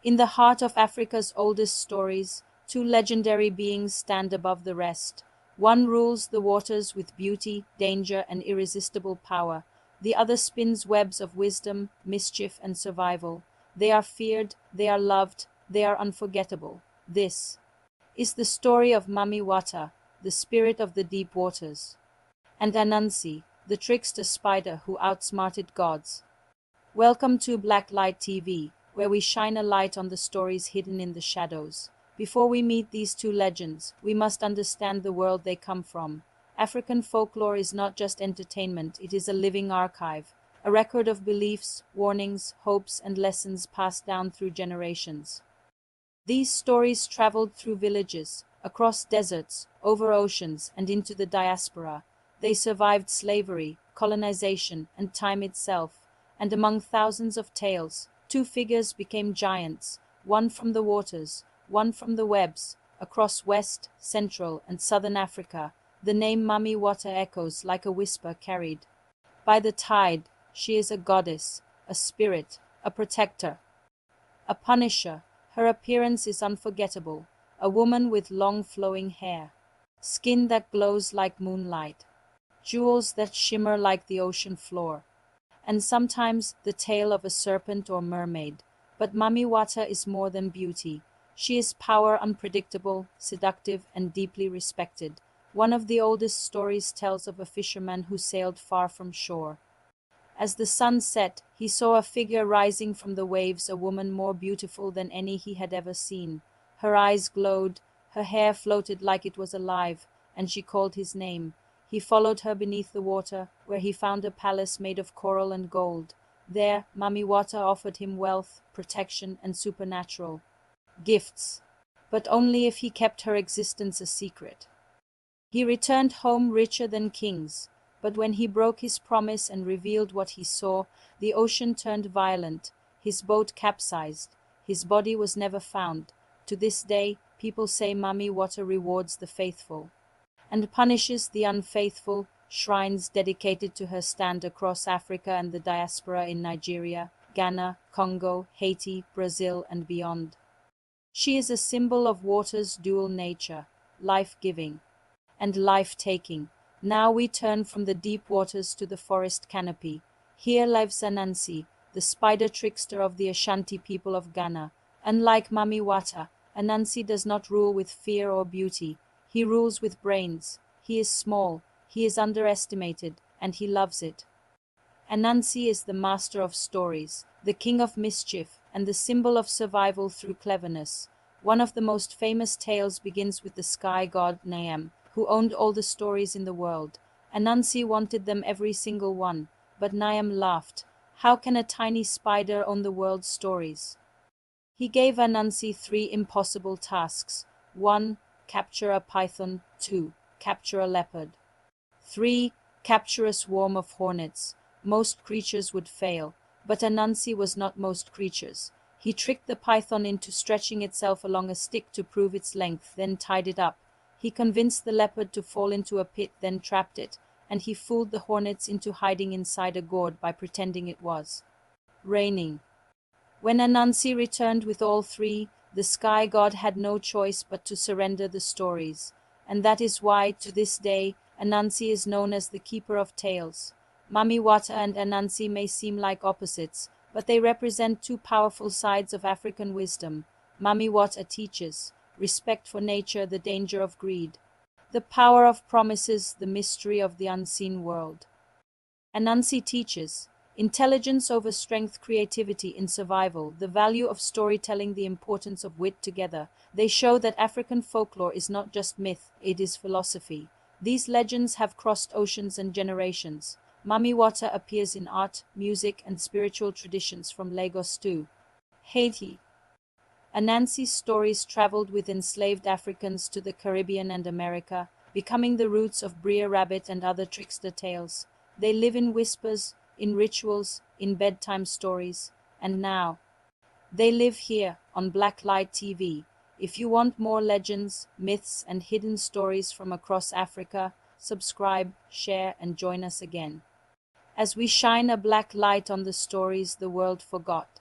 In the heart of Africa's oldest stories, two legendary beings stand above the rest. One rules the waters with beauty, danger, and irresistible power. The other spins webs of wisdom, mischief, and survival. They are feared, they are loved, they are unforgettable. This is the story of Mami Wata, the spirit of the deep waters, and Anansi, the trickster spider who outsmarted gods. Welcome to Blacklight TV, where we shine a light on the stories hidden in the shadows. Before we meet these two legends, we must understand the world they come from. African folklore is not just entertainment, it is a living archive, a record of beliefs, warnings, hopes, and lessons passed down through generations. These stories traveled through villages, across deserts, over oceans, and into the diaspora. They survived slavery, colonization, and time itself, and among thousands of tales, two figures became giants, one from the waters, one from the webs. Across West, Central, and Southern Africa, the name Mami Wata echoes like a whisper carried by the tide. She is a goddess, a spirit, a protector, a punisher. Her appearance is unforgettable, a woman with long flowing hair, skin that glows like moonlight, jewels that shimmer like the ocean floor, and sometimes the tail of a serpent or mermaid. But Mami Wata is more than beauty. She is power, unpredictable, seductive, and deeply respected. One of the oldest stories tells of a fisherman who sailed far from shore. As the sun set, he saw a figure rising from the waves, a woman more beautiful than any he had ever seen. Her eyes glowed, her hair floated like it was alive, and she called his name. He followed her beneath the water, where he found a palace made of coral and gold. There, Mami Wata offered him wealth, protection, and supernatural gifts, but only if he kept her existence a secret. He returned home richer than kings, but when he broke his promise and revealed what he saw, the ocean turned violent, his boat capsized, his body was never found. To this day, people say Mami Wata rewards the faithful and punishes the unfaithful. Shrines dedicated to her stand across Africa and the diaspora in Nigeria, Ghana, Congo, Haiti, Brazil, and beyond. She is a symbol of water's dual nature, life-giving and life-taking. Now we turn from the deep waters to the forest canopy. Here lives Anansi, the spider trickster of the Ashanti people of Ghana. Unlike Mami Wata, Anansi does not rule with fear or beauty. He rules with brains. He is small, he is underestimated, and he loves it. Anansi is the master of stories, the king of mischief, and the symbol of survival through cleverness. One of the most famous tales begins with the sky god Naam, who owned all the stories in the world. Anansi wanted them, every single one, but Naam laughed. How can a tiny spider own the world's stories? He gave Anansi three impossible tasks. 1. Capture a python. 2. Capture a leopard. 3. Capture a swarm of hornets. Most creatures would fail, but Anansi was not most creatures. He tricked the python into stretching itself along a stick to prove its length, then tied it up. He convinced the leopard to fall into a pit, then trapped it, and he fooled the hornets into hiding inside a gourd by pretending it was raining. When Anansi returned with all three, the sky god had no choice but to surrender the stories, and that is why, to this day, Anansi is known as the keeper of tales. Mami Wata and Anansi may seem like opposites, but they represent two powerful sides of African wisdom. Mami Wata teaches respect for nature, the danger of greed, the power of promises, the mystery of the unseen world. Anansi teaches intelligence over strength, creativity in survival, the value of storytelling, the importance of wit together. They show that African folklore is not just myth, it is philosophy. These legends have crossed oceans and generations. Mami Wata appears in art, music, and spiritual traditions from Lagos to Haiti. Anansi's stories traveled with enslaved Africans to the Caribbean and America, becoming the roots of Brer Rabbit and other trickster tales. They live in whispers, in rituals, in bedtime stories, and now they live here on Blacklight TV. If you want more legends, myths, and hidden stories from across Africa, subscribe, share, and join us again as we shine a black light on the stories the world forgot.